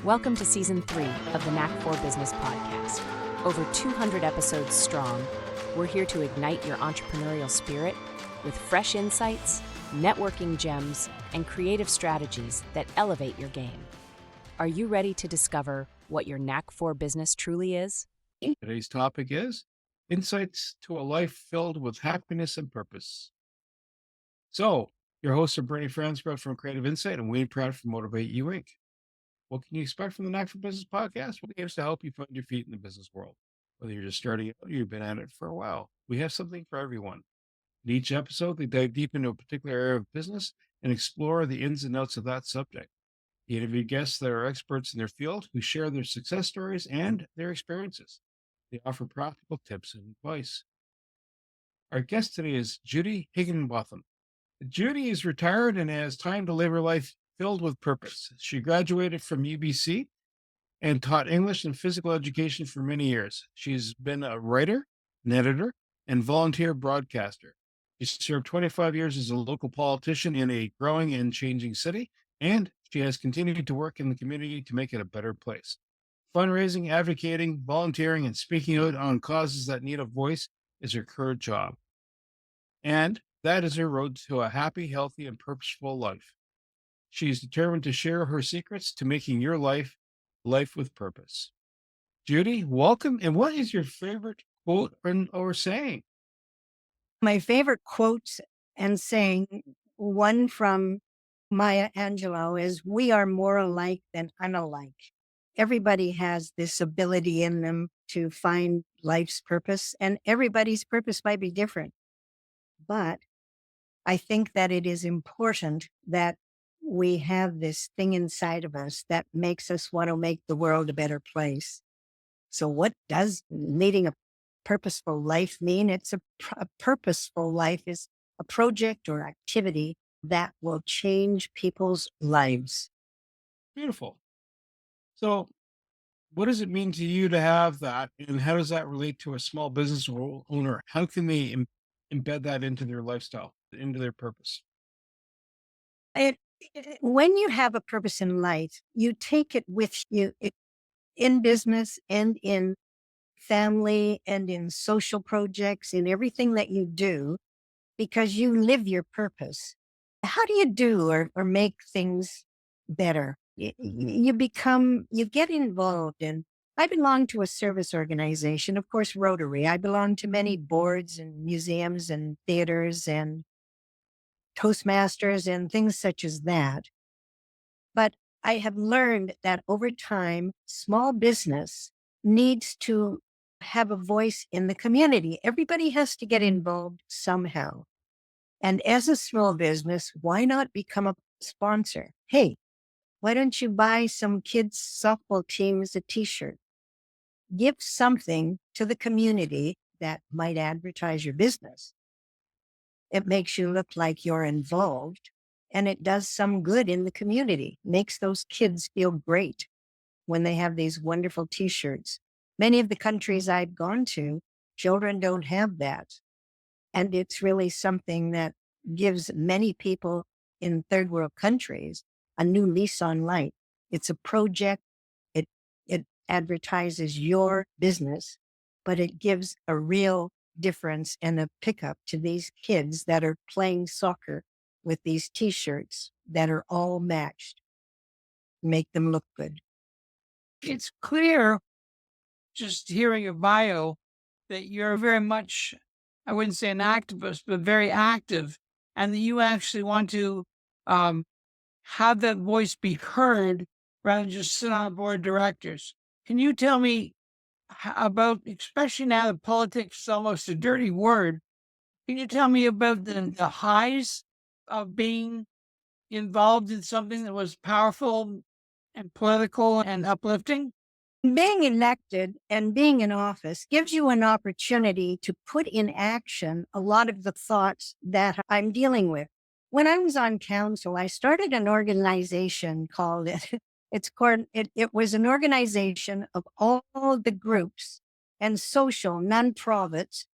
Welcome to Season 3 of the Knack for Business podcast. Over 200 episodes strong, we're here to ignite your entrepreneurial spirit with fresh insights, networking gems, and creative strategies that elevate your game. Are you ready to discover what your Knack for Business truly is? Today's topic is insights to a life filled with happiness and purpose. So, your hosts are Bernie Fransbrot from Creative Insight and Wayne Pratt from Motivate You Inc. What can you expect from the Knack for Business podcast? Well, it aims to help you find your feet in the business world. Whether you're just starting out or you've been at it for a while, we have something for everyone. In each episode, we dive deep into a particular area of business and explore the ins and outs of that subject. We interview guests that are experts in their field who share their success stories and their experiences. They offer practical tips and advice. Our guest today is Judy Higginbotham. Judy is retired and has time to live her life filled with purpose. She graduated from UBC and taught English and physical education for many years. She's been a writer, an editor, and volunteer broadcaster. She served 25 years as a local politician in a growing and changing city, and she has continued to work in the community to make it a better place. Fundraising, advocating, volunteering, and speaking out on causes that need a voice is her current job. And that is her road to a happy, healthy, and purposeful life. She is determined to share her secrets to making your life with purpose. Judy, welcome. And what is your favorite quote or saying? My favorite quote and saying, one from Maya Angelou, is, "We are more alike than unalike." Everybody has this ability in them to find life's purpose, and everybody's purpose might be different. But I think that it is important that we have this thing inside of us that makes us want to make the world a better place. So what does leading a purposeful life mean? It's a purposeful life is a project or activity that will change people's lives. Beautiful. So, what does it mean to you to have that? And how does that relate to a small business owner? How can they embed that into their lifestyle, into their purpose? When you have a purpose in life, you take it with you in business and in family and in social projects, in everything that you do, because you live your purpose. How do you do or make things better? You get involved in. I belong to a service organization, of course, Rotary. I belong to many boards and museums and theaters and Toastmasters and things such as that. But I have learned that over time, small business needs to have a voice in the community. Everybody has to get involved somehow. And as a small business, why not become a sponsor? Hey, why don't you buy some kids' softball teams a t-shirt? Give something to the community that might advertise your business. It makes you look like you're involved, and it does some good in the community. Makes those kids feel great when they have these wonderful t-shirts. Many of the countries I've gone to, children don't have that. And it's really something that gives many people in third world countries a new lease on life. It's a project. It advertises your business, but it gives a real difference and a pickup to these kids that are playing soccer with these t-shirts that are all matched. Make them look good. It's clear, just hearing your bio, that you're very much, I wouldn't say an activist, but very active, and that you actually want to have that voice be heard rather than just sit on a board of directors. Can you tell me about, especially now that politics is almost a dirty word, can you tell me about the highs of being involved in something that was powerful and political and uplifting? Being elected and being in office gives you an opportunity to put in action a lot of the thoughts that I'm dealing with. When I was on council, I started an organization called it was an organization of all the groups and social nonprofits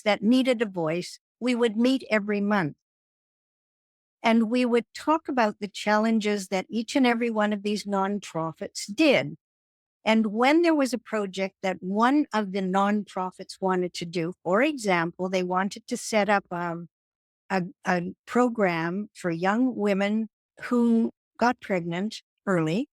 that needed a voice. We would meet every month. And we would talk about the challenges that each and every one of these nonprofits did. And when there was a project that one of the nonprofits wanted to do, for example, they wanted to set up a program for young women who got pregnant early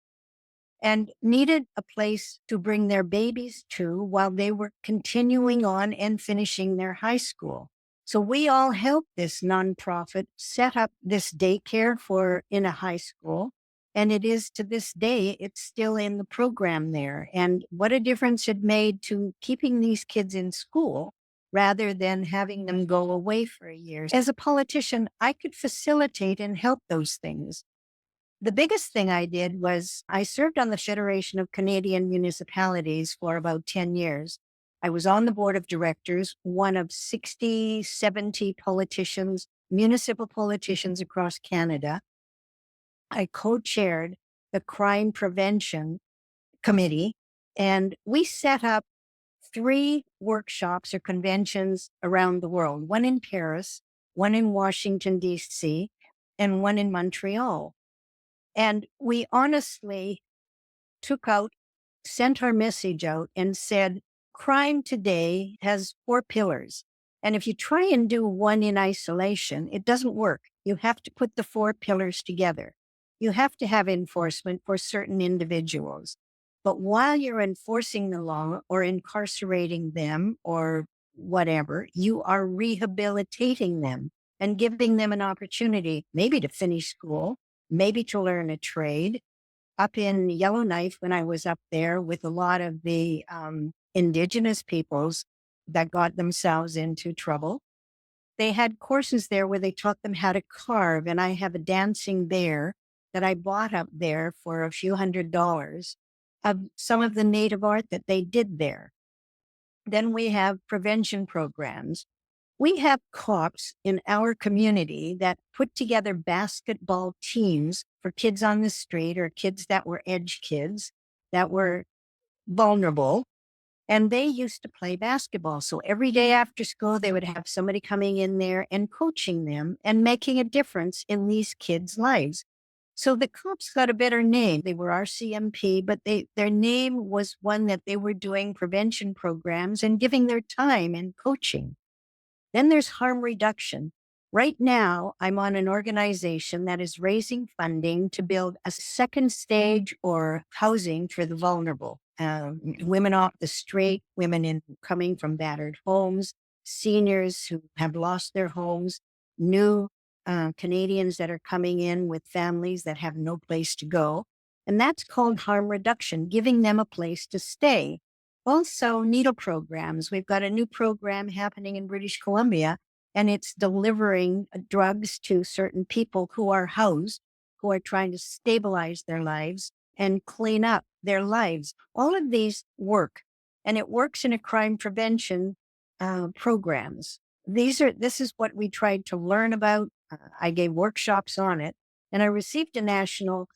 and needed a place to bring their babies to while they were continuing on and finishing their high school. So we all helped this nonprofit set up this daycare in a high school. And it is to this day, it's still in the program there. And what a difference it made to keeping these kids in school rather than having them go away for a year. As a politician, I could facilitate and help those things. The biggest thing I did was I served on the Federation of Canadian Municipalities for about 10 years. I was on the board of directors, one of 60, 70 politicians, municipal politicians across Canada. I co-chaired the Crime Prevention Committee, and we set up 3 workshops or conventions around the world, one in Paris, one in Washington, D.C., and one in Montreal. And we honestly sent our message out and said, crime today has 4 pillars. And if you try and do one in isolation, it doesn't work. You have to put the 4 pillars together. You have to have enforcement for certain individuals. But while you're enforcing the law or incarcerating them or whatever, you are rehabilitating them and giving them an opportunity, maybe to finish school, maybe to learn a trade. Up in Yellowknife, when I was up there with a lot of the indigenous peoples that got themselves into trouble, they had courses there where they taught them how to carve. And I have a dancing bear that I bought up there for a few $100s of some of the native art that they did there. Then we have prevention programs. We have cops in our community that put together basketball teams for kids on the street or kids that were edge kids that were vulnerable. And they used to play basketball. So every day after school, they would have somebody coming in there and coaching them and making a difference in these kids' lives. So the cops got a better name. They were RCMP, but their name was one that they were doing prevention programs and giving their time and coaching. Then there's harm reduction. Right now, I'm on an organization that is raising funding to build a second stage or housing for the vulnerable. Women off the street, women coming from battered homes, seniors who have lost their homes, new Canadians that are coming in with families that have no place to go. And that's called harm reduction, giving them a place to stay. Also, needle programs. We've got a new program happening in British Columbia, and it's delivering drugs to certain people who are housed, who are trying to stabilize their lives and clean up their lives. All of these work, and it works in a crime prevention programs. This is what we tried to learn about. I gave workshops on it, and I received a national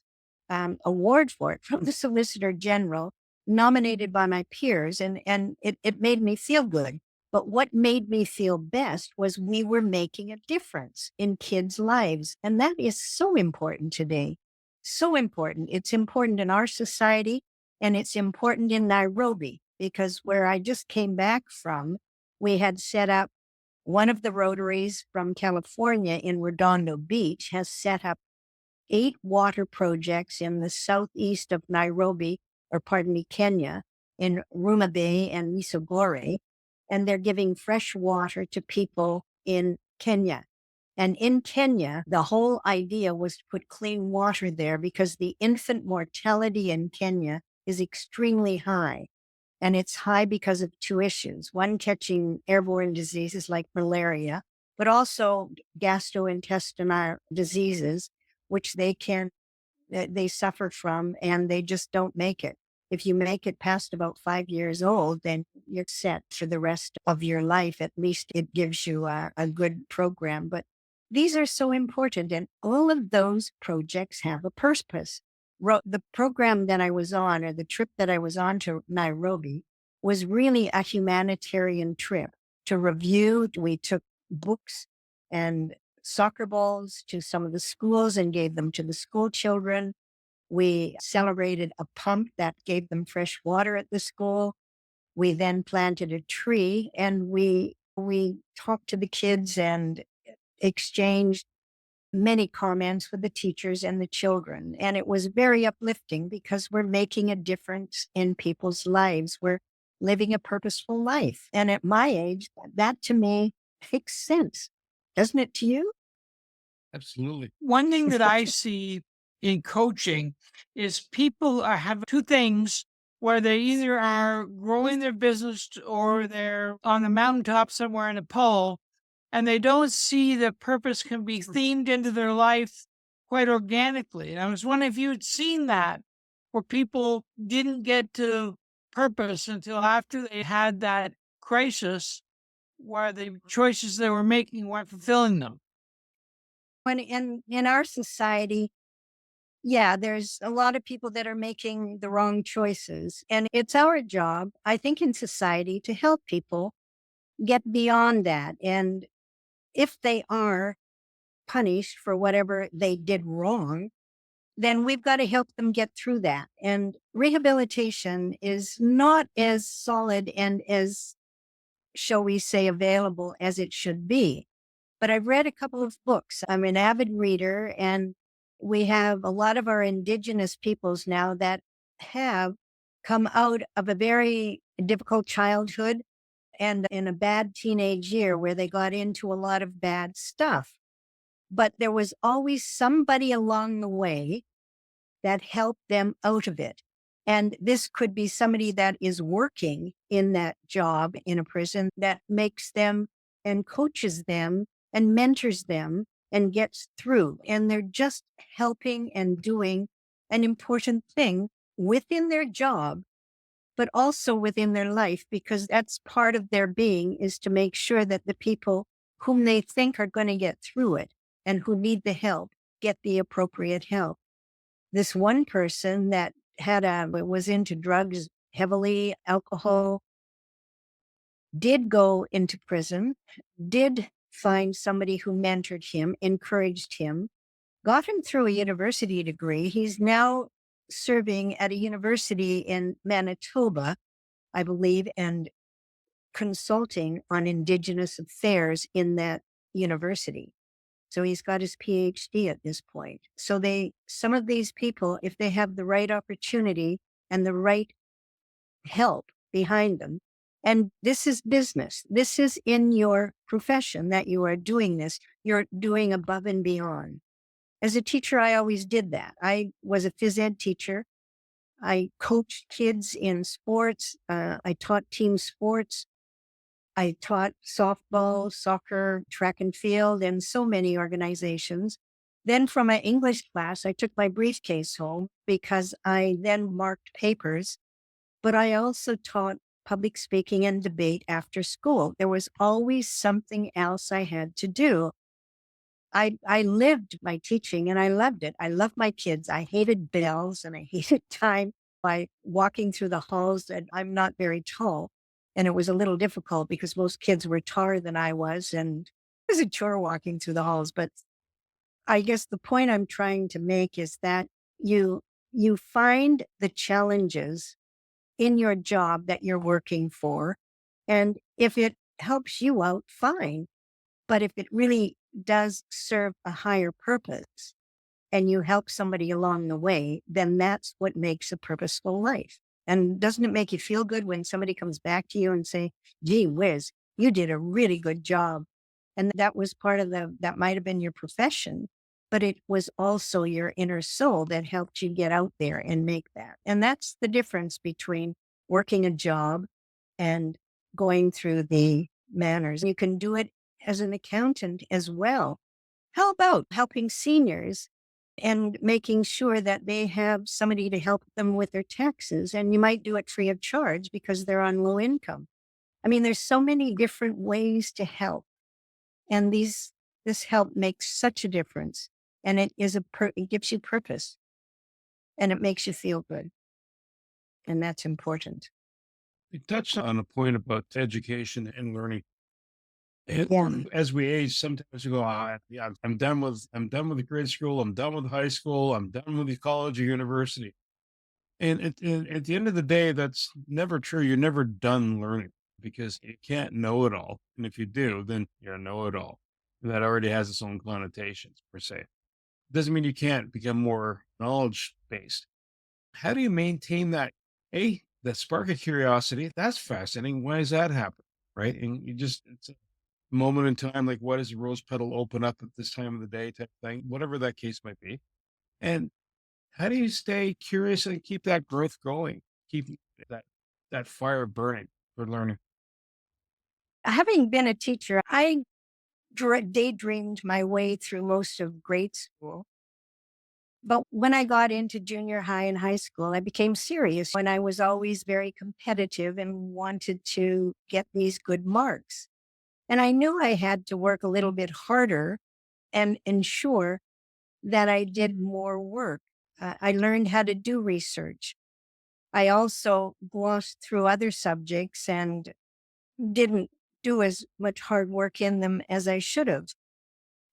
award for it from the Solicitor General, nominated by my peers, and it made me feel good. But what made me feel best was we were making a difference in kids' lives. And that is so important today. So important. It's important in our society, and it's important in Nairobi, because where I just came back from, we had set up one of the Rotaries from California in Redondo Beach has set up 8 water projects in the southeast of Nairobi, Kenya, in Ruma Bay and Misogore. And they're giving fresh water to people in Kenya. And in Kenya, the whole idea was to put clean water there because the infant mortality in Kenya is extremely high. And it's high because of 2 issues. One, catching airborne diseases like malaria, but also gastrointestinal diseases, which they suffer from, and they just don't make it. If you make it past about 5 years old, then you're set for the rest of your life. At least it gives you a good program. But these are so important. And all of those projects have a purpose. The program that I was on, or the trip that I was on to Nairobi, was really a humanitarian trip to review. We took books and soccer balls to some of the schools and gave them to the school children. We celebrated a pump that gave them fresh water at the school. We then planted a tree and we talked to the kids and exchanged many comments with the teachers and the children. And it was very uplifting because we're making a difference in people's lives. We're living a purposeful life. And at my age, that to me makes sense. Doesn't it to you? Absolutely. One thing that I see in coaching is people have two things where they either are growing their business or they're on the mountaintop somewhere in a pole, and they don't see that purpose can be themed into their life quite organically. And I was wondering if you had seen that, where people didn't get to purpose until after they had that crisis where the choices they were making weren't fulfilling them. When in our society, yeah, there's a lot of people that are making the wrong choices. And it's our job, I think, in society to help people get beyond that. And if they are punished for whatever they did wrong, then we've got to help them get through that. And rehabilitation is not as solid and as, shall we say, available as it should be. But I've read a couple of books. I'm an avid reader, and we have a lot of our indigenous peoples now that have come out of a very difficult childhood and in a bad teenage year where they got into a lot of bad stuff. But there was always somebody along the way that helped them out of it. And this could be somebody that is working in that job in a prison that makes them and coaches them and mentors them and gets through. And they're just helping and doing an important thing within their job, but also within their life, because that's part of their being, is to make sure that the people whom they think are going to get through it and who need the help get the appropriate help. This one person that was into drugs heavily, alcohol, did go into prison, did find somebody who mentored him, encouraged him, got him through a university degree. He's now serving at a university in Manitoba, I believe, and consulting on Indigenous affairs in that university. So he's got his PhD at this point. So some of these people, if they have the right opportunity and the right help behind them, and this is business, this is in your profession that you are doing this, you're doing above and beyond. As a teacher, I always did that. I was a phys ed teacher. I coached kids in sports. I taught team sports. I taught softball, soccer, track and field, and so many organizations. Then from my English class, I took my briefcase home because I then marked papers, but I also taught public speaking and debate after school. There was always something else I had to do. I lived my teaching and I loved it. I loved my kids. I hated bells and I hated time by walking through the halls, and I'm not very tall. And it was a little difficult because most kids were taller than I was, and it was a chore walking through the halls. But I guess the point I'm trying to make is that you find the challenges in your job that you're working for. And if it helps you out, fine. But if it really does serve a higher purpose and you help somebody along the way, then that's what makes a purposeful life. And doesn't it make you feel good when somebody comes back to you and say, gee whiz, you did a really good job. And that was part of that might have been your profession, but it was also your inner soul that helped you get out there and make that. And that's the difference between working a job and going through the manners. You can do it as an accountant as well. How about helping seniors and making sure that they have somebody to help them with their taxes? And you might do it free of charge because they're on low income. I mean, there's so many different ways to help. And this help makes such a difference. And it gives you purpose and it makes you feel good. And that's important. You touched on a point about education and learning. Yeah. As we age, sometimes we go, yeah, I'm done with grade school. I'm done with high school. I'm done with the college or university. And at the end of the day, that's never true. You're never done learning because you can't know it all. And if you do, then you're a know it all. And that already has its own connotations, per se. Doesn't mean you can't become more knowledge based. How do you maintain that? That spark of curiosity. That's fascinating. Why does that happen? Right. And it's a moment in time, like what does a rose petal open up at this time of the day type thing, whatever that case might be. And how do you stay curious and keep that growth going? Keep that fire burning for learning. Having been a teacher, I daydreamed my way through most of grade school. But when I got into junior high and high school, I became serious when I was always very competitive and wanted to get these good marks. And I knew I had to work a little bit harder and ensure that I did more work. I learned how to do research. I also glossed through other subjects and didn't do as much hard work in them as I should have.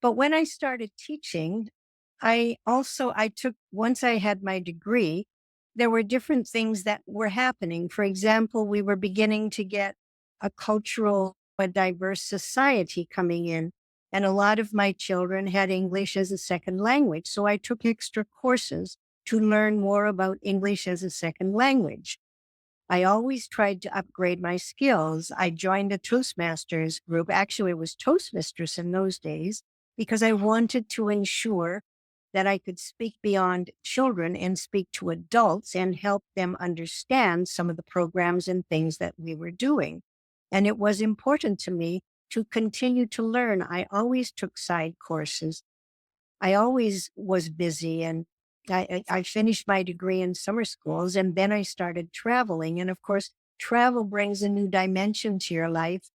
But when I started teaching, I took, once I had my degree, there were different things that were happening. For example, we were beginning to get a diverse society coming in. And a lot of my children had English as a second language. So I took extra courses to learn more about English as a second language. I always tried to upgrade my skills. I joined a Toastmasters group. Actually, it was Toastmasters in those days because I wanted to ensure that I could speak beyond children and speak to adults and help them understand some of the programs and things that we were doing. And it was important to me to continue to learn. I always took side courses. I always was busy, and I finished my degree in summer schools, and then I started traveling. And of course, travel brings a new dimension to your life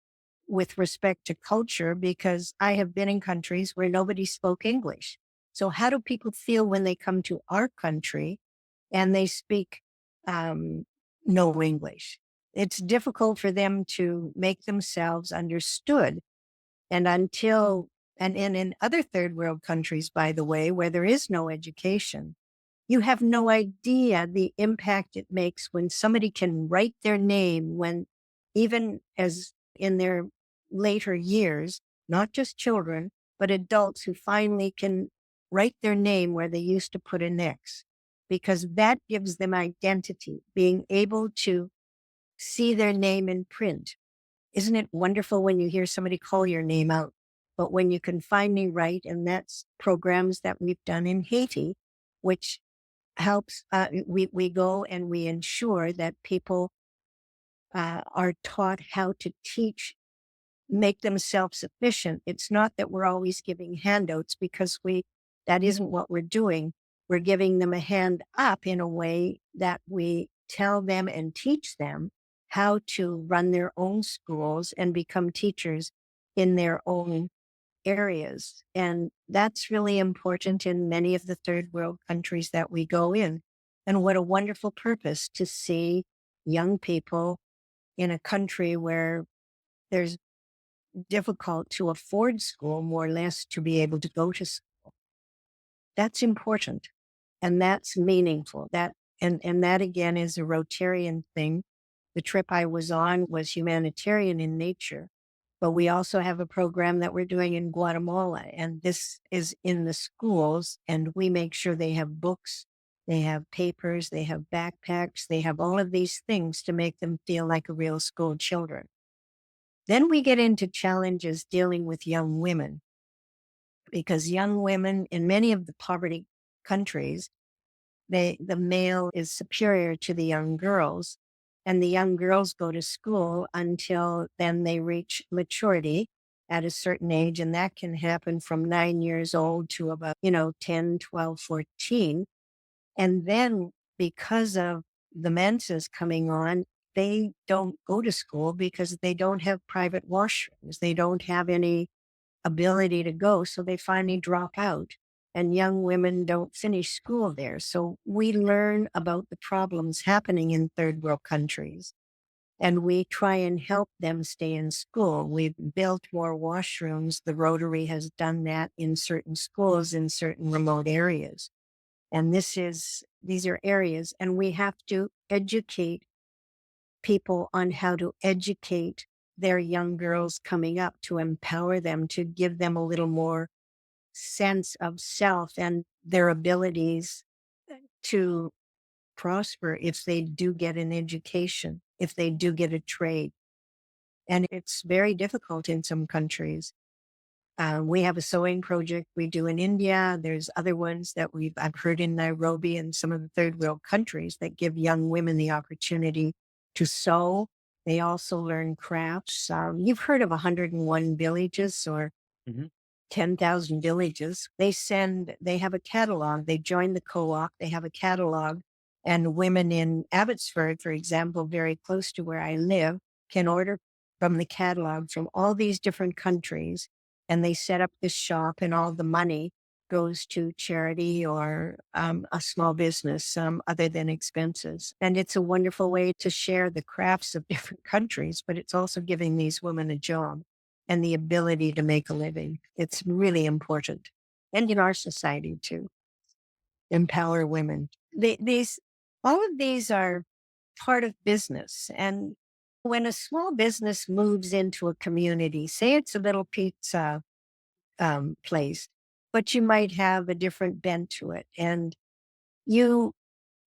with respect to culture, because I have been in countries where nobody spoke English. So how do people feel when they come to our country and they speak no English? It's difficult for them to make themselves understood. And in other third world countries, by the way, where there is no education, you have no idea the impact it makes when somebody can write their name, when even as in their later years, not just children, but adults who finally can write their name where they used to put an X, because that gives them identity, being able to see their name in print. Isn't it wonderful when you hear somebody call your name out? But when you can finally write, and that's programs that we've done in Haiti, which helps, we go and we ensure that people are taught how to teach, make them self-sufficient. It's not that we're always giving handouts, because that isn't what we're doing. We're giving them a hand up in a way that we tell them and teach them how to run their own schools and become teachers in their own areas. And that's really important in many of the third world countries that we go in. And what a wonderful purpose to see young people in a country where there's difficult to afford school, more or less, to be able to go to school. That's important. And that's meaningful. And that again is a Rotarian thing. The trip I was on was humanitarian in nature, but we also have a program that we're doing in Guatemala, and this is in the schools, and we make sure they have books, they have papers, they have backpacks, they have all of these things to make them feel like a real school children. Then we get into challenges dealing with young women, because young women in many of the poverty countries, the male is superior to the young girls, and the young girls go to school until then they reach maturity at a certain age. And that can happen from 9 years old to about, 10, 12, 14. And then because of the menses coming on, they don't go to school because they don't have private washrooms. They don't have any ability to go. So they finally drop out, and young women don't finish school there. So we learn about the problems happening in third world countries. and we try and help them stay in school. We've built more washrooms. The Rotary has done that in certain schools in certain remote areas. And these are areas, and we have to educate people on how to educate their young girls coming up, to empower them, to give them a little more sense of self and their abilities to prosper if they do get an education, if they do get a trade. And it's very difficult in some countries. We have a sewing project we do in India. There's other ones that I've heard in Nairobi and some of the third world countries that give young women the opportunity to sew. They also learn crafts. You've heard of 101 villages or Mhm. 10,000 villages. They have a catalog. They join the co-op. They have a catalog. And women in Abbotsford, for example, very close to where I live, can order from the catalog from all these different countries. And they set up this shop, and all the money goes to charity or a small business other than expenses. And it's a wonderful way to share the crafts of different countries, but it's also giving these women a job and the ability to make a living. It's really important. And in our society too, empower women. All of these are part of business. And when a small business moves into a community, say it's a little pizza place, but you might have a different bent to it. And you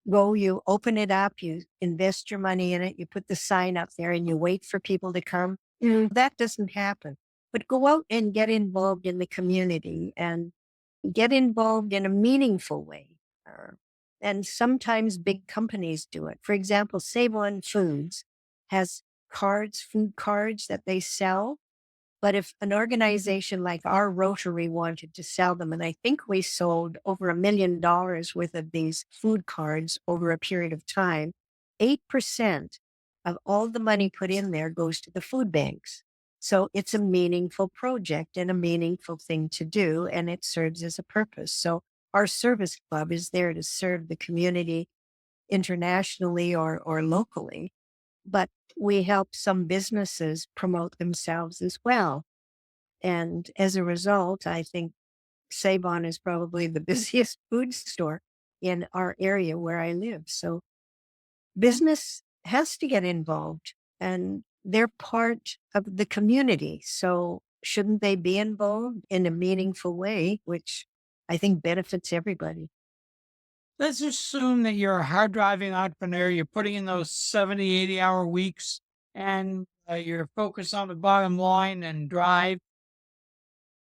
you open it up, you invest your money in it, you put the sign up there, and you wait for people to come. That doesn't happen. But go out and get involved in the community and get involved in a meaningful way. And sometimes big companies do it. For example, Save On Foods has food cards that they sell. But if an organization like our Rotary wanted to sell them, and I think we sold over $1 million worth of these food cards over a period of time, 8% of all the money put in there goes to the food banks. So it's a meaningful project and a meaningful thing to do, and it serves as a purpose. So our service club is there to serve the community internationally or locally. But we help some businesses promote themselves as well. And as a result, I think Save-On is probably the busiest food store in our area where I live. So business has to get involved, and they're part of the community. So shouldn't they be involved in a meaningful way, which I think benefits everybody? Let's assume that you're a hard driving entrepreneur. You're putting in those 70, 80-hour weeks, and you're focused on the bottom line and drive.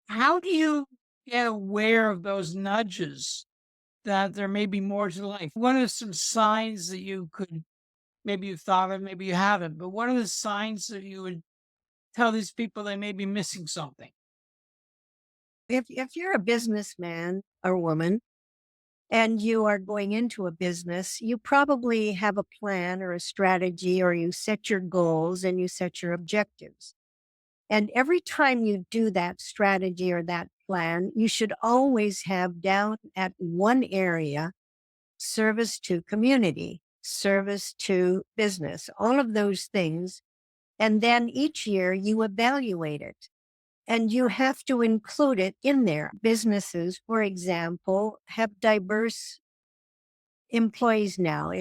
How do you get aware of those nudges that there may be more to life? What are some signs that maybe you've thought of, maybe you haven't, but what are the signs that you would tell these people they may be missing something? If you're a businessman or woman and you are going into a business, you probably have a plan or a strategy, or you set your goals and you set your objectives. And every time you do that strategy or that plan, you should always have down at one area service to community, service to business, all of those things. And then each year you evaluate it. And you have to include it in there. Businesses, for example, have diverse employees now.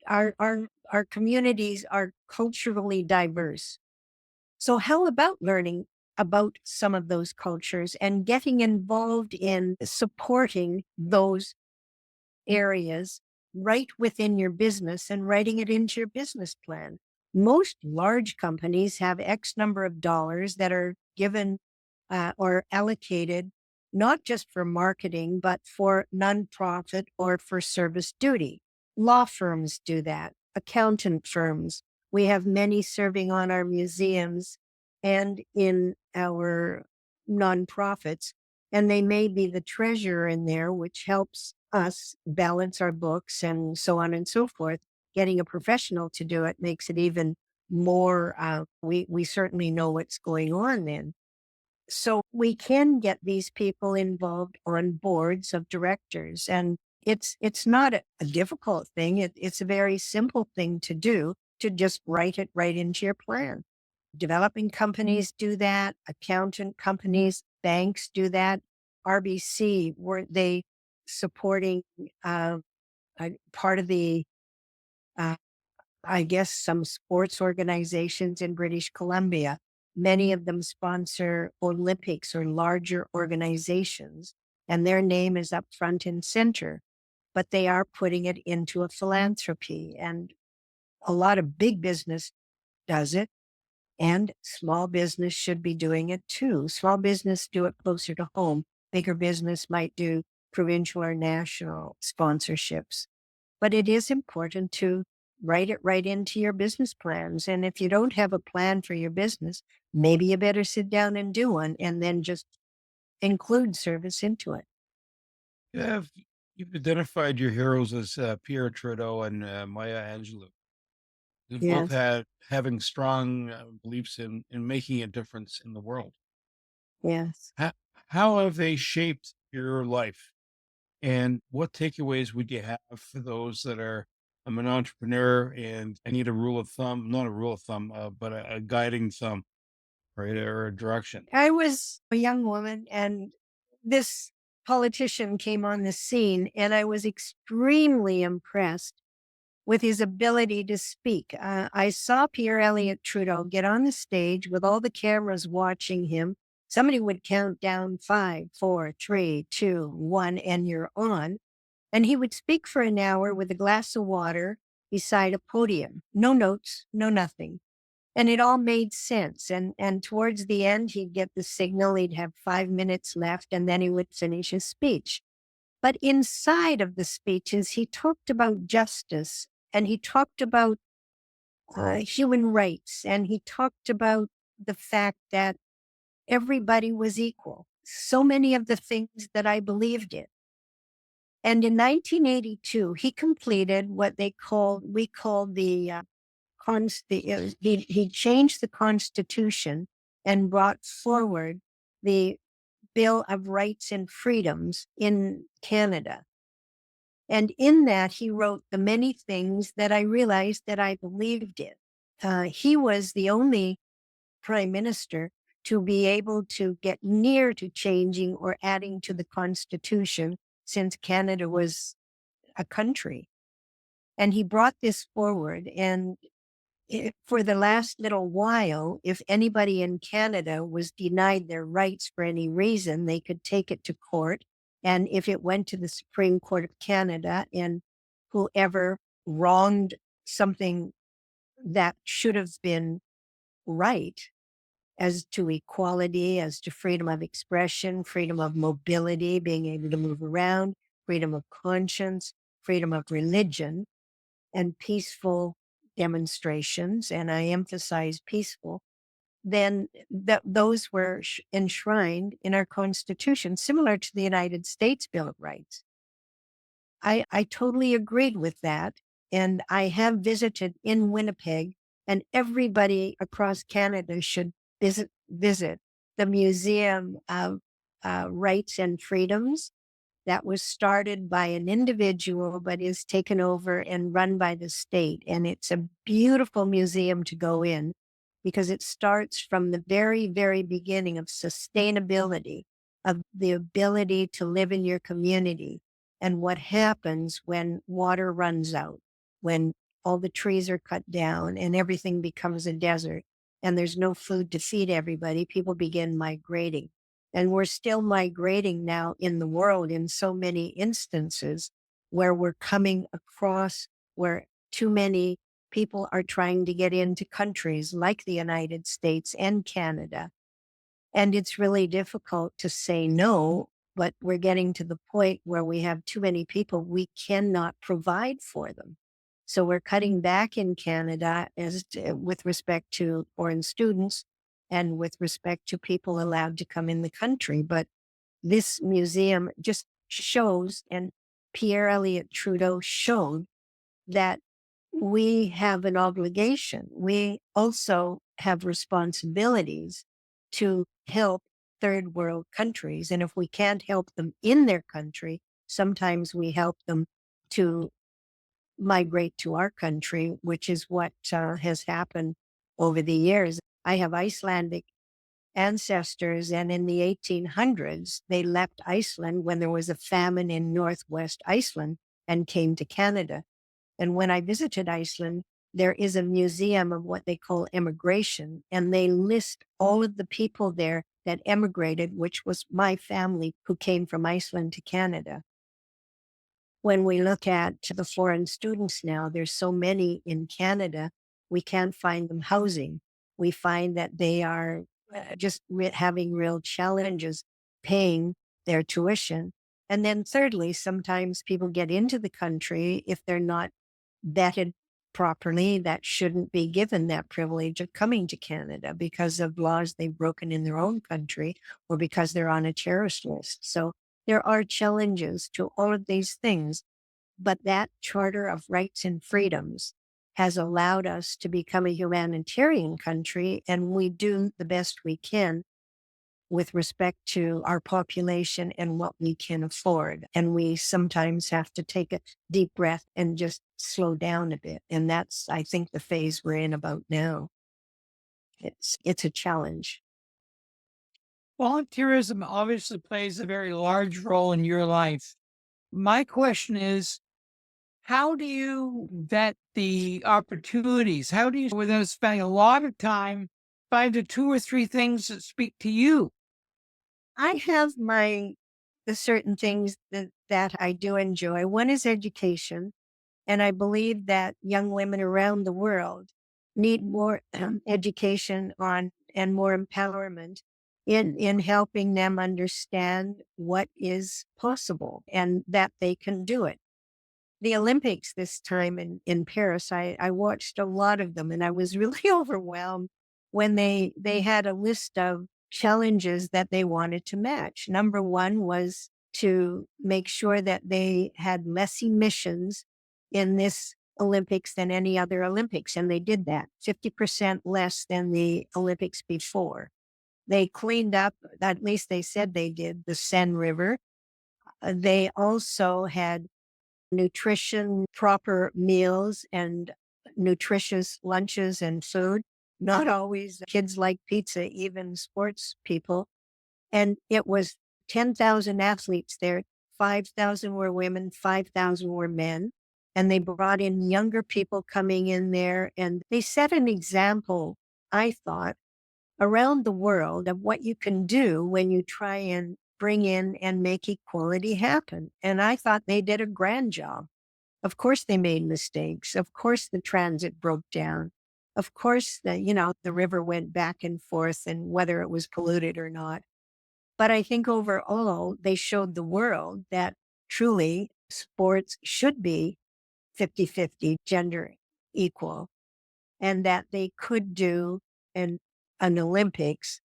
Our communities are culturally diverse. So how about learning about some of those cultures and getting involved in supporting those areas right within your business and writing it into your business plan? Most large companies have X number of dollars that are given or allocated not just for marketing, but for nonprofit or for service duty. Law firms do that, accountant firms. We have many serving on our museums and in our nonprofits, and they may be the treasurer in there, which helps us balance our books and so on and so forth. Getting a professional to do it makes it even more, we certainly know what's going on then. So we can get these people involved on boards of directors, and it's not a difficult thing. It's a very simple thing to do, to just write it right into your plan. Developing companies do that. Accountant companies, banks do that. RBC, were they supporting part of the, uh, I guess, some sports organizations in British Columbia? Many of them sponsor Olympics or larger organizations, and their name is up front and center, but they are putting it into a philanthropy. And a lot of big business does it. And small business should be doing it too. Small business do it closer to home. Bigger business might do provincial or national sponsorships. But it is important to write it right into your business plans. And if you don't have a plan for your business, maybe you better sit down and do one and then just include service into it. You've identified your heroes as Pierre Trudeau and Maya Angelou. They both Yes. had having strong beliefs in making a difference in the world. Yes. How have they shaped your life? And what takeaways would you have for those that are, I'm an entrepreneur and I need a rule of thumb, not a rule of thumb, but a guiding thumb, right? Or a direction. I was a young woman and this politician came on the scene, and I was extremely impressed with his ability to speak. I saw Pierre Elliott Trudeau get on the stage with all the cameras watching him. Somebody would count down 5, 4, 3, 2, 1, and you're on. And he would speak for an hour with a glass of water beside a podium. No notes, no nothing. And it all made sense. And towards the end, he'd get the signal. He'd have 5 minutes left, and then he would finish his speech. But inside of the speeches, he talked about justice, and he talked about human rights, and he talked about the fact that everybody was equal. So many of the things that I believed in. And in 1982, he completed what we called he changed the Constitution and brought forward the Bill of Rights and Freedoms in Canada. And in that, he wrote the many things that I realized that I believed in. He was the only prime minister to be able to get near to changing or adding to the Constitution since Canada was a country. And he brought this forward. And for the last little while, if anybody in Canada was denied their rights for any reason, they could take it to court. And if it went to the Supreme Court of Canada, and whoever wronged something that should have been right, as to equality, as to freedom of expression, freedom of mobility, being able to move around, freedom of conscience, freedom of religion, and peaceful demonstrations, and I emphasize peaceful, then those were enshrined in our Constitution, similar to the United States Bill of Rights. I totally agreed with that. And I have visited in Winnipeg, and everybody across Canada should visit the Museum of Rights and Freedoms. That was started by an individual, but is taken over and run by the state. And it's a beautiful museum to go in because it starts from the very, very beginning of sustainability, of the ability to live in your community, and what happens when water runs out, when all the trees are cut down and everything becomes a desert and there's no food to feed everybody. People begin migrating. And we're still migrating now in the world in so many instances where we're coming across where too many people are trying to get into countries like the United States and Canada. And it's really difficult to say no, but we're getting to the point where we have too many people. We cannot provide for them. So we're cutting back in Canada with respect to foreign students and with respect to people allowed to come in the country. But this museum just shows, and Pierre Elliott Trudeau showed, that we have an obligation. We also have responsibilities to help third world countries. And if we can't help them in their country, sometimes we help them to migrate to our country, which is what has happened over the years. I have Icelandic ancestors, and in the 1800s, they left Iceland when there was a famine in northwest Iceland and came to Canada. And when I visited Iceland, there is a museum of what they call immigration, and they list all of the people there that emigrated, which was my family who came from Iceland to Canada. When we look at the foreign students now, there's so many in Canada, we can't find them housing. We find that they are just having real challenges paying their tuition. And then thirdly, sometimes people get into the country if they're not vetted properly, that shouldn't be given that privilege of coming to Canada because of laws they've broken in their own country or because they're on a terrorist list. So there are challenges to all of these things, but that Charter of Rights and Freedoms has allowed us to become a humanitarian country, and we do the best we can with respect to our population and what we can afford. And we sometimes have to take a deep breath and just slow down a bit. And that's, I think, the phase we're in about now. It's a challenge. Volunteerism obviously plays a very large role in your life. My question is, how do you vet the opportunities? How do you, without spending a lot of time, find the 2 or 3 things that speak to you? I have the certain things that I do enjoy. One is education. And I believe that young women around the world need more education on and more empowerment in helping them understand what is possible and that they can do it. The Olympics this time in Paris, I watched a lot of them, and I was really overwhelmed when they had a list of challenges that they wanted to match. Number one was to make sure that they had less emissions in this Olympics than any other Olympics. And they did that, 50% less than the Olympics before. They cleaned up, at least they said they did, the Seine River. They also had nutrition, proper meals, and nutritious lunches and food. Not always kids like pizza, even sports people. And it was 10,000 athletes there. 5,000 were women, 5,000 were men. And they brought in younger people coming in there. And they set an example, I thought, around the world of what you can do when you try and bring in and make equality happen. And I thought they did a grand job. Of course, they made mistakes. Of course, the transit broke down. Of course, the river went back and forth and whether it was polluted or not. But I think overall, they showed the world that truly sports should be 50-50 gender equal, and that they could do an Olympics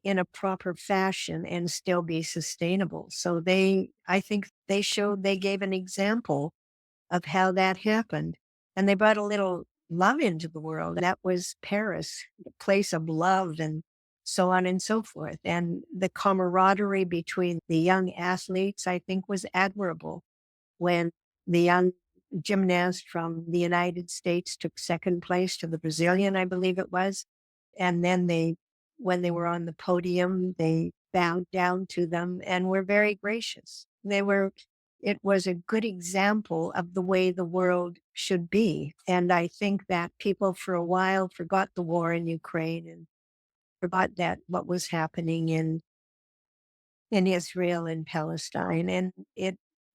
in a proper fashion and still be sustainable. So I think they gave an example of how that happened. And they brought a little love into the world. That was Paris, the place of love and so on and so forth. And the camaraderie between the young athletes, I think, was admirable. When the young gymnast from the United States took second place to the Brazilian, I believe it was. And then when they were on the podium, they bowed down to them and were very gracious. It was a good example of the way the world should be. And I think that people for a while forgot the war in Ukraine and forgot that what was happening in Israel and Palestine. And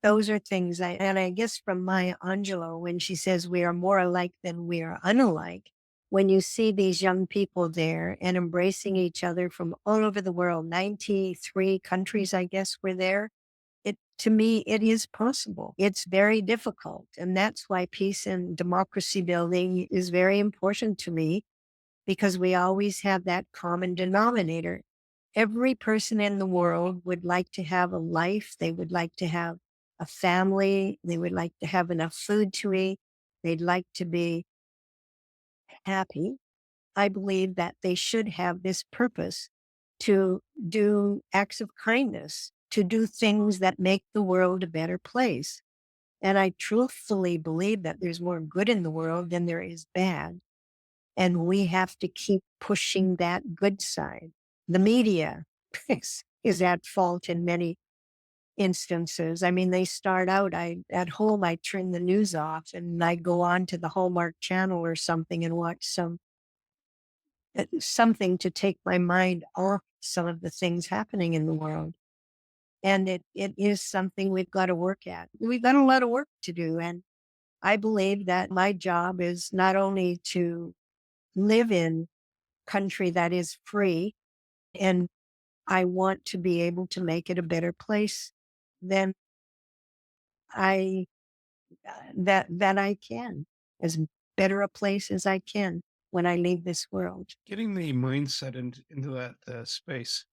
those are things I guess from Maya Angelou, when she says we are more alike than we are unalike, when you see these young people there and embracing each other from all over the world, 93 countries, I guess, were there. To me, it is possible. It's very difficult. And that's why peace and democracy building is very important to me, because we always have that common denominator. Every person in the world would like to have a life. They would like to have a family. They would like to have enough food to eat. They'd like to be happy. I believe that they should have this purpose to do acts of kindness, to do things that make the world a better place. And I truthfully believe that there's more good in the world than there is bad. And we have to keep pushing that good side. The media is at fault in many instances. I mean, they start out, at home, I turn the news off and I go on to the Hallmark Channel or something and watch something to take my mind off some of the things happening in the world. And it is something we've got to work at. We've got a lot of work to do. And I believe that my job is not only to live in country that is free, and I want to be able to make it a better place than I that I can, as better a place as I can when I leave this world. Getting the mindset into that space,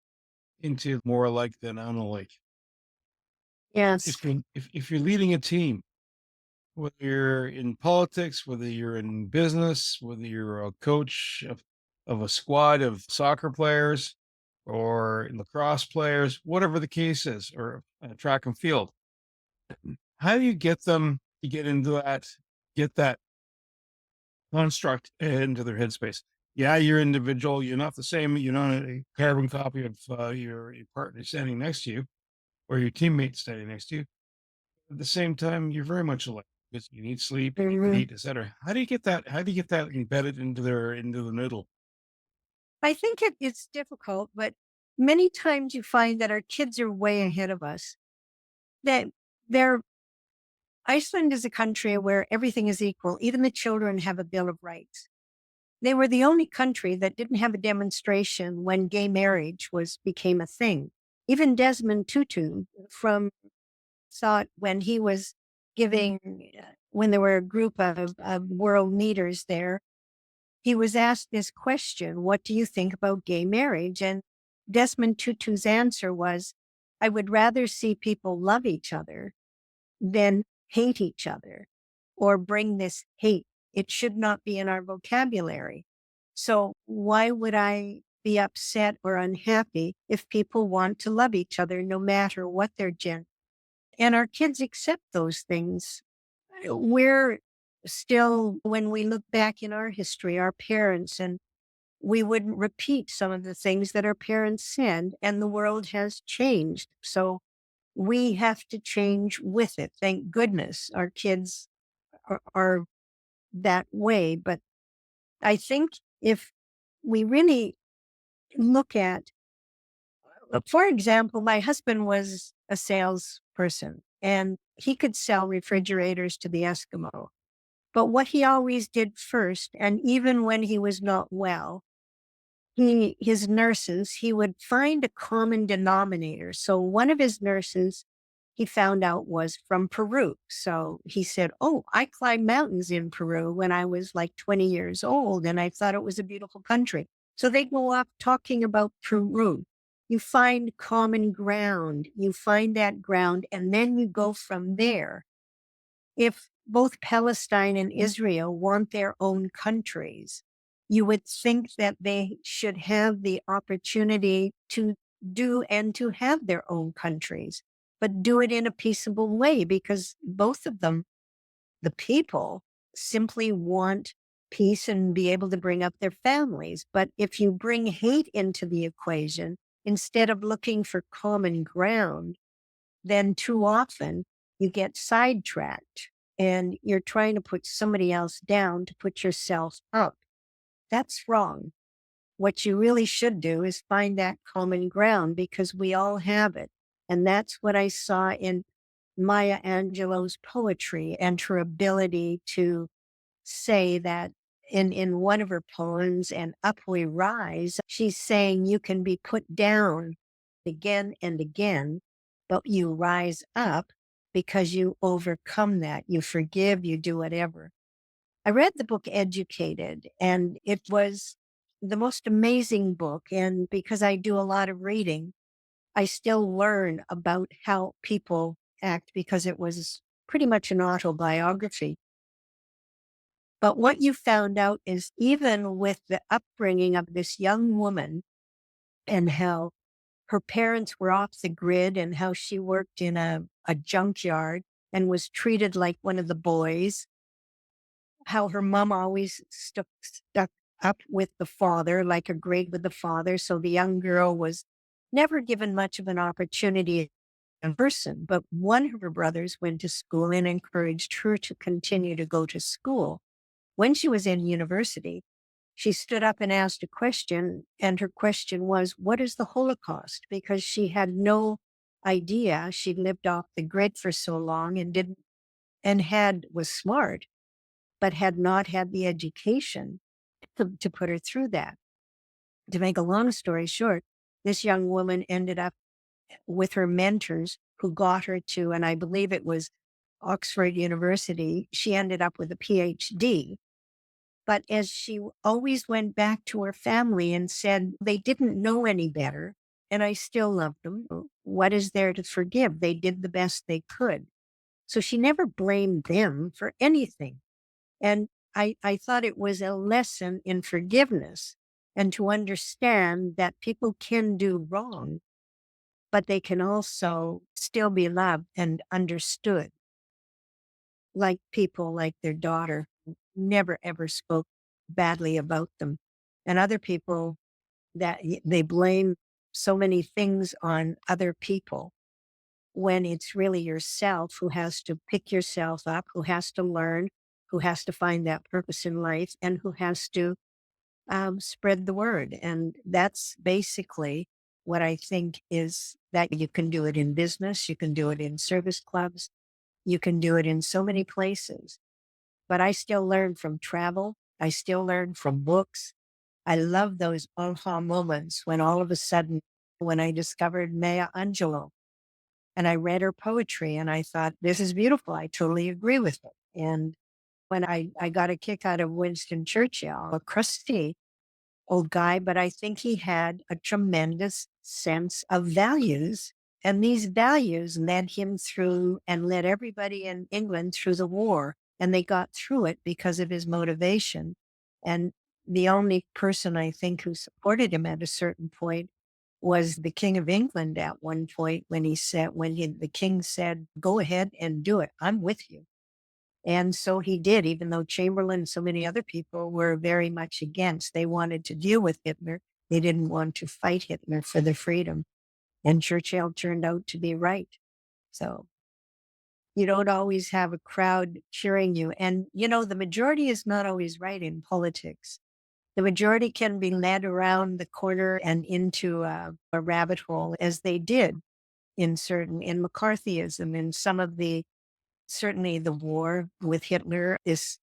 into more alike than unalike. Yes. If you're leading a team, whether you're in politics, whether you're in business, whether you're a coach of a squad of soccer players or lacrosse players, whatever the case is, or track and field, how do you get them to get into get that construct into their headspace? Yeah, you're individual. You're not the same. You're not a carbon copy of your partner standing next to you or your teammate standing next to you. At the same time, you're very much alike because you need sleep, you need Mhm. eat, etc. How do you get that? How do you get that embedded into the middle? I think it's difficult, but many times you find that our kids are way ahead of us. That they're Iceland is a country where everything is equal. Even the children have a Bill of Rights. They were the only country that didn't have a demonstration when gay marriage became a thing. Even Desmond Tutu from thought when he was when there were a group of world leaders there, he was asked this question, what do you think about gay marriage? And Desmond Tutu's answer was, I would rather see people love each other than hate each other or bring this hate. It should not be in our vocabulary. So why would I be upset or unhappy if people want to love each other no matter what their gender? And our kids accept those things. We're still, when we look back in our history, our parents, and we wouldn't repeat some of the things that our parents said, and the world has changed. So we have to change with it. Thank goodness our kids are that way. But I think if we really look at, for example, my husband was a salesperson and he could sell refrigerators to the Eskimo. But what he always did first, and even when he was not well, his nurses, he would find a common denominator. So one of his nurses, he found out, was from Peru. So he said, oh, I climbed mountains in Peru when I was like 20 years old, and I thought it was a beautiful country. So they go off talking about Peru. You find common ground, you find that ground, and then you go from there. If both Palestine and Israel want their own countries, you would think that they should have the opportunity to do and to have their own countries, but do it in a peaceable way because both of them, the people, simply want peace and be able to bring up their families. But if you bring hate into the equation, instead of looking for common ground, then too often you get sidetracked and you're trying to put somebody else down to put yourself up. That's wrong. What you really should do is find that common ground because we all have it. And that's what I saw in Maya Angelou's poetry and her ability to say that in one of her poems, And Up We Rise, she's saying you can be put down again and again, but you rise up because you overcome that. You forgive, you do whatever. I read the book Educated, and it was the most amazing book. And because I do a lot of reading, I still learn about how people act because it was pretty much an autobiography. But what you found out is even with the upbringing of this young woman and how her parents were off the grid and how she worked in a junkyard and was treated like one of the boys. How her mom always stuck up with the father, like agreed with the father. So the young girl was never given much of an opportunity in person. But one of her brothers went to school and encouraged her to continue to go to school. When she was in university, she stood up and asked a question. And her question was, what is the Holocaust? Because she had no idea. She'd lived off the grid for so long and was smart, but had not had the education to put her through that. To make a long story short, this young woman ended up with her mentors who got her to, and I believe it was Oxford University, she ended up with a PhD. But as she always went back to her family and said, they didn't know any better, and I still love them. What is there to forgive? They did the best they could. So she never blamed them for anything. And I thought it was a lesson in forgiveness and to understand that people can do wrong, but they can also still be loved and understood. Like people like their daughter who never ever spoke badly about them. And other people that they blame so many things on other people when it's really yourself who has to pick yourself up, who has to learn, who has to find that purpose in life, and who has to spread the word. And that's basically what I think is that you can do it in business, you can do it in service clubs, you can do it in so many places. But I still learn from travel, I still learn from books. I love those aha moments when all of a sudden, when I discovered Maya Angelou, and I read her poetry and I thought, this is beautiful. I totally agree with it. And when I got a kick out of Winston Churchill, a crusty old guy, but I think he had a tremendous sense of values. And these values led him through and led everybody in England through the war. And they got through it because of his motivation. And the only person I think who supported him at a certain point was the King of England at one point when the king said, go ahead and do it. I'm with you. And so he did, even though Chamberlain and so many other people were very much against. They wanted to deal with Hitler. They didn't want to fight Hitler for their freedom. And Churchill turned out to be right. So you don't always have a crowd cheering you. And, the majority is not always right in politics. The majority can be led around the corner and into a rabbit hole, as they did in McCarthyism, in some of certainly the war with Hitler, this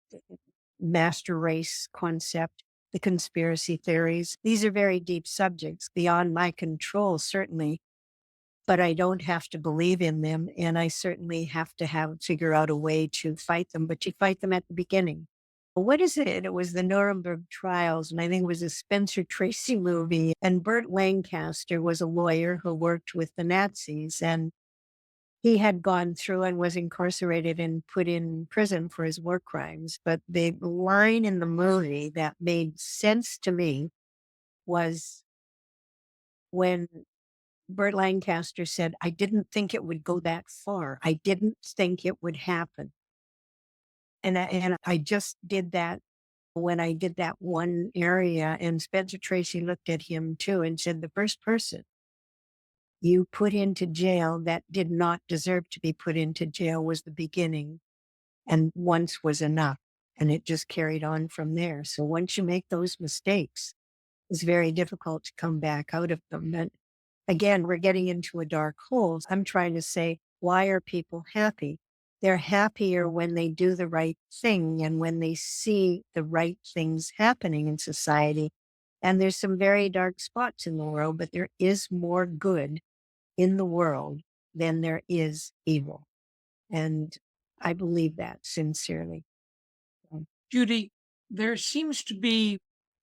master race concept, the conspiracy theories. These are very deep subjects beyond my control, certainly, but I don't have to believe in them. And I certainly have to figure out a way to fight them, but you fight them at the beginning. What is it? It was the Nuremberg trials, and I think it was a Spencer Tracy movie. And Burt Lancaster was a lawyer who worked with the Nazis, and he had gone through and was incarcerated and put in prison for his war crimes. But the line in the movie that made sense to me was when Burt Lancaster said, I didn't think it would go that far. I didn't think it would happen. And I just did that when I did that one area. And Spencer Tracy looked at him too and said, the first person you put into jail that did not deserve to be put into jail was the beginning. And once was enough. And it just carried on from there. So once you make those mistakes, it's very difficult to come back out of them. And again, we're getting into a dark hole. I'm trying to say, why are people happy? They're happier when they do the right thing and when they see the right things happening in society. And there's some very dark spots in the world, but there is more good in the world than there is evil. And I believe that sincerely. Judy, there seems to be,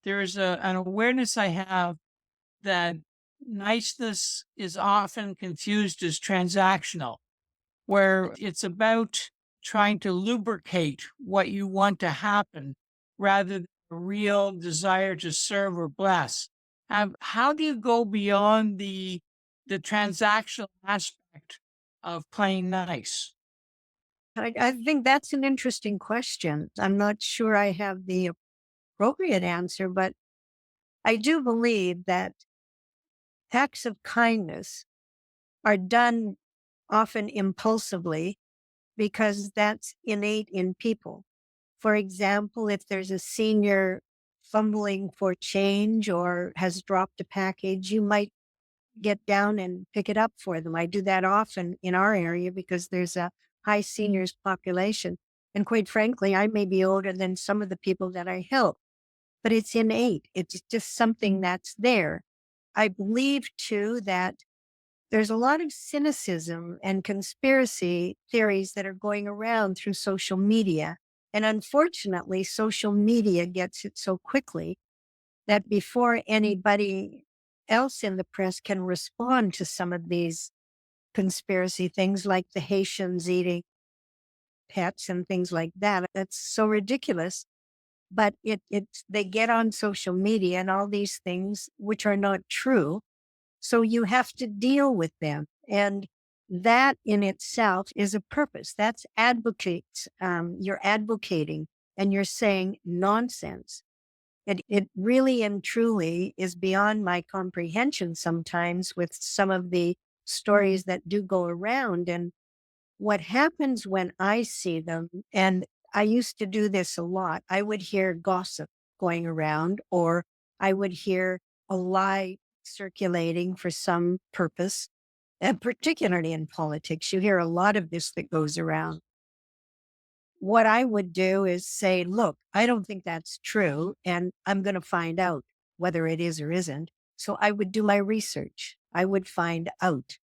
an awareness I have that niceness is often confused as transactional, where it's about trying to lubricate what you want to happen rather than a real desire to serve or bless. How do you go beyond the transactional aspect of playing nice? I think that's an interesting question. I'm not sure I have the appropriate answer, but I do believe that acts of kindness are done often impulsively because that's innate in people. For example, if there's a senior fumbling for change or has dropped a package, you might get down and pick it up for them. I do that often in our area because there's a high seniors population. And quite frankly, I may be older than some of the people that I help, but it's innate. It's just something that's there. I believe too that there's a lot of cynicism and conspiracy theories that are going around through social media. And unfortunately, social media gets it so quickly that before anybody else in the press can respond to some of these conspiracy things, like the Haitians eating pets and things like that, that's so ridiculous. But they get on social media and all these things which are not true. So you have to deal with them. And that in itself is a purpose. That's advocates. You're advocating and you're saying nonsense. It really and truly is beyond my comprehension sometimes with some of the stories that do go around. And what happens when I see them, and I used to do this a lot, I would hear gossip going around, or I would hear a lie circulating for some purpose. And particularly in politics, you hear a lot of this that goes around. What I would do is say, look, I don't think that's true, and I'm going to find out whether it is or isn't. So I would do my research. I would find out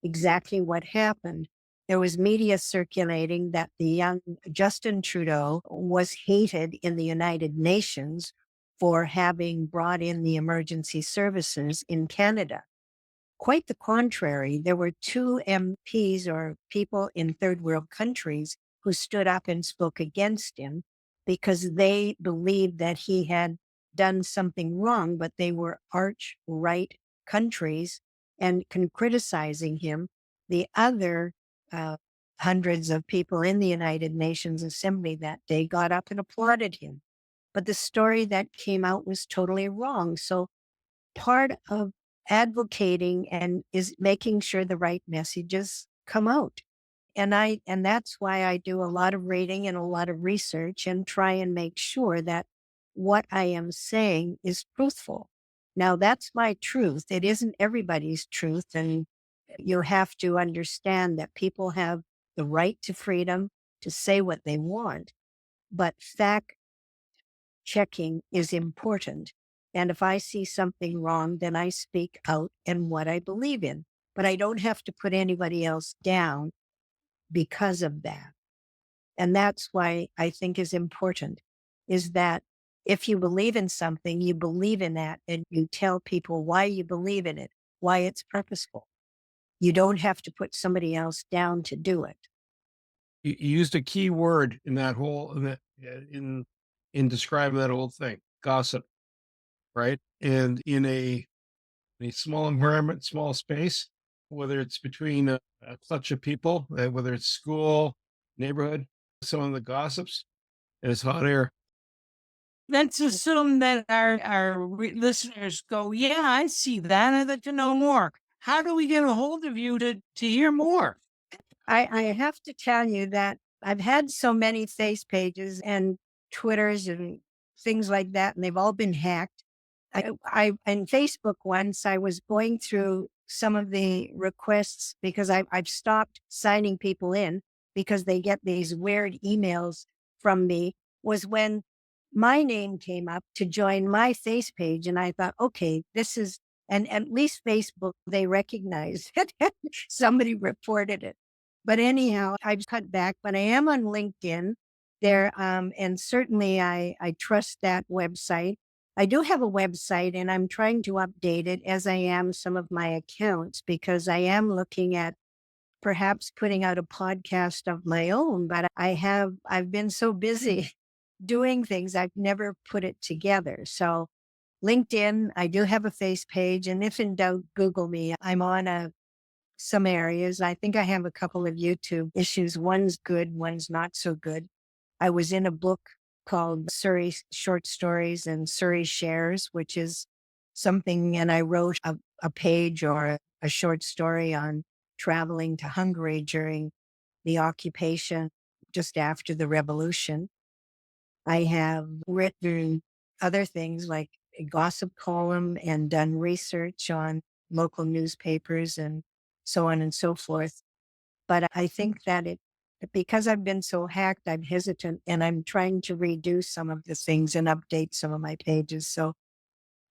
exactly what happened. There was media circulating that the young Justin Trudeau was hated in the United Nations for having brought in the emergency services in Canada. Quite the contrary, there were two MPs or people in third world countries who stood up and spoke against him because they believed that he had done something wrong, but they were arch right countries and criticizing him. The other hundreds of people in the United Nations Assembly that day got up and applauded him. But the story that came out was totally wrong. So part of advocating and is making sure the right messages come out. And that's why I do a lot of reading and a lot of research and try and make sure that what I am saying is truthful. Now that's my truth. It isn't everybody's truth. And you have to understand that people have the right to freedom to say what they want, but fact checking is important. And if I see something wrong, then I speak out and what I believe in. But I don't have to put anybody else down because of that. And that's why I think is important is that if you believe in something, you believe in that and you tell people why you believe in it, why it's purposeful. You don't have to put somebody else down to do it. You used a key word in that whole in describing that whole thing, gossip, right? And in a small environment, small space, whether it's between a clutch of people, whether it's school, neighborhood, some of the gossips, and it's hot air. Let's assume that our listeners go, yeah, I see that. I'd like to know more. How do we get a hold of you to hear more? I have to tell you that I've had so many face pages and Twitters and things like that, and they've all been hacked. I in Facebook once, I was going through some of the requests because I've stopped signing people in because they get these weird emails from me, was when my name came up to join my face page. And I thought, okay, this is, and at least Facebook, they recognized it. Somebody reported it. But anyhow, I've cut back, but I am on LinkedIn there. And certainly I trust that website. I do have a website and I'm trying to update it as I am some of my accounts because I am looking at perhaps putting out a podcast of my own, but I've been so busy doing things, I've never put it together. So LinkedIn, I do have a face page, and if in doubt, Google me. I'm on a some areas. I think I have a couple of YouTube issues. One's good, one's not so good. I was in a book called Surrey Short Stories and Surrey Shares, which is something, and I wrote a page or a short story on traveling to Hungary during the occupation just after the revolution. I have written other things like a gossip column and done research on local newspapers and so on and so forth. But I think that because I've been so hacked, I'm hesitant and I'm trying to redo some of the things and update some of my pages. So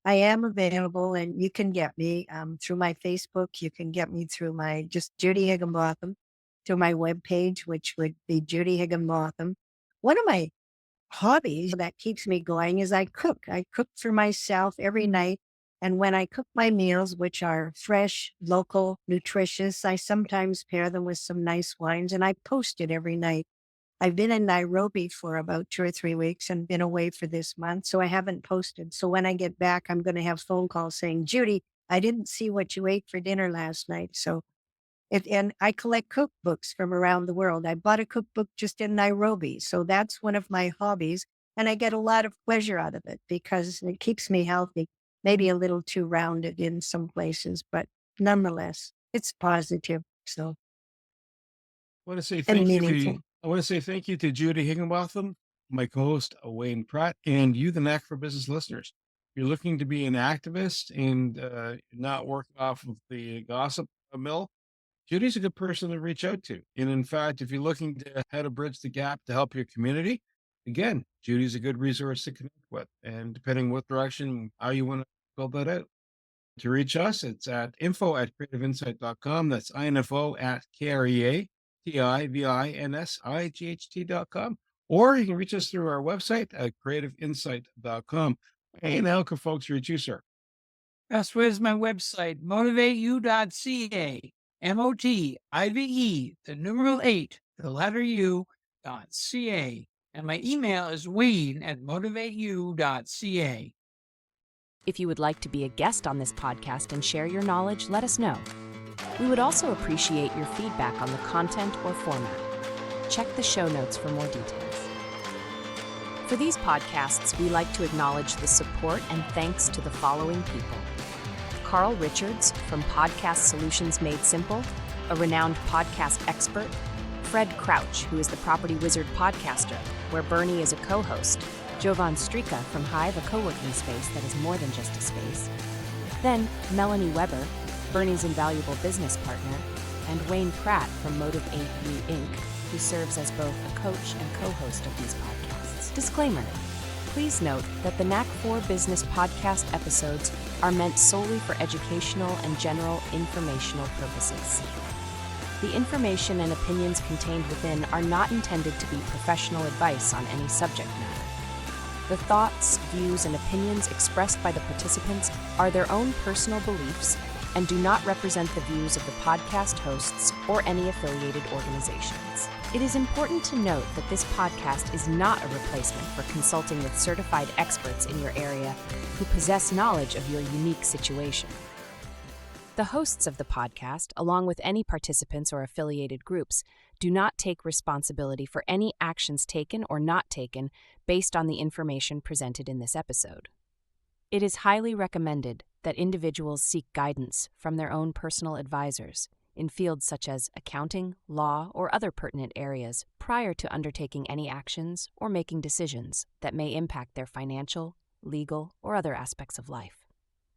I am available and you can get me through my Facebook. You can get me through my just Judy Higginbotham, to my webpage, which would be Judy Higginbotham. One of my hobbies that keeps me going is I cook. I cook for myself every night. And when I cook my meals, which are fresh, local, nutritious, I sometimes pair them with some nice wines and I post it every night. I've been in Nairobi for about 2 or 3 weeks and been away for this month, so I haven't posted. So when I get back, I'm going to have phone calls saying, Judy, I didn't see what you ate for dinner last night. So and I collect cookbooks from around the world. I bought a cookbook just in Nairobi. So that's one of my hobbies. And I get a lot of pleasure out of it because it keeps me healthy, maybe a little too rounded in some places, but nonetheless, it's positive. So, I want to say and thank you meaningful. to I want to say thank you to Judy Higginbotham, my co-host Wayne Pratt, and you, the Knack for Business listeners. If you're looking to be an activist and not work off of the gossip mill, Judy's a good person to reach out to. And in fact, if you're looking to how to bridge the gap to help your community, again, Judy's a good resource to connect with. And depending what direction, how you want to build that out. To reach us, it's at info@creativeinsight.com. That's info at KREATIVINSIGHT.com. Or you can reach us through our website at creativeinsight.com. And how can folks reach you, sir? Best way is my website, motivateyou.ca. MOTIVE, the numeral 8, the letter U.ca. And my email is wayne@motivateyou.ca. If you would like to be a guest on this podcast and share your knowledge, let us know. We would also appreciate your feedback on the content or format. Check the show notes for more details. For these podcasts, we like to acknowledge the support and thanks to the following people. Carl Richards from Podcast Solutions Made Simple, a renowned podcast expert. Fred Crouch, who is the Property Wizard podcaster, where Bernie is a co-host. Jovan Strika from Hive, a co-working space that is more than just a space. Then Melanie Weber, Bernie's invaluable business partner, and Wayne Pratt from Motive 8U Inc., who serves as both a coach and co-host of these podcasts. Disclaimer: please note that the Knack for Business podcast episodes are meant solely for educational and general informational purposes. The information and opinions contained within are not intended to be professional advice on any subject matter. The thoughts, views, and opinions expressed by the participants are their own personal beliefs and do not represent the views of the podcast hosts or any affiliated organizations. It is important to note that this podcast is not a replacement for consulting with certified experts in your area who possess knowledge of your unique situation. The hosts of the podcast, along with any participants or affiliated groups, do not take responsibility for any actions taken or not taken based on the information presented in this episode. It is highly recommended that individuals seek guidance from their own personal advisors in fields such as accounting, law, or other pertinent areas prior to undertaking any actions or making decisions that may impact their financial, legal, or other aspects of life.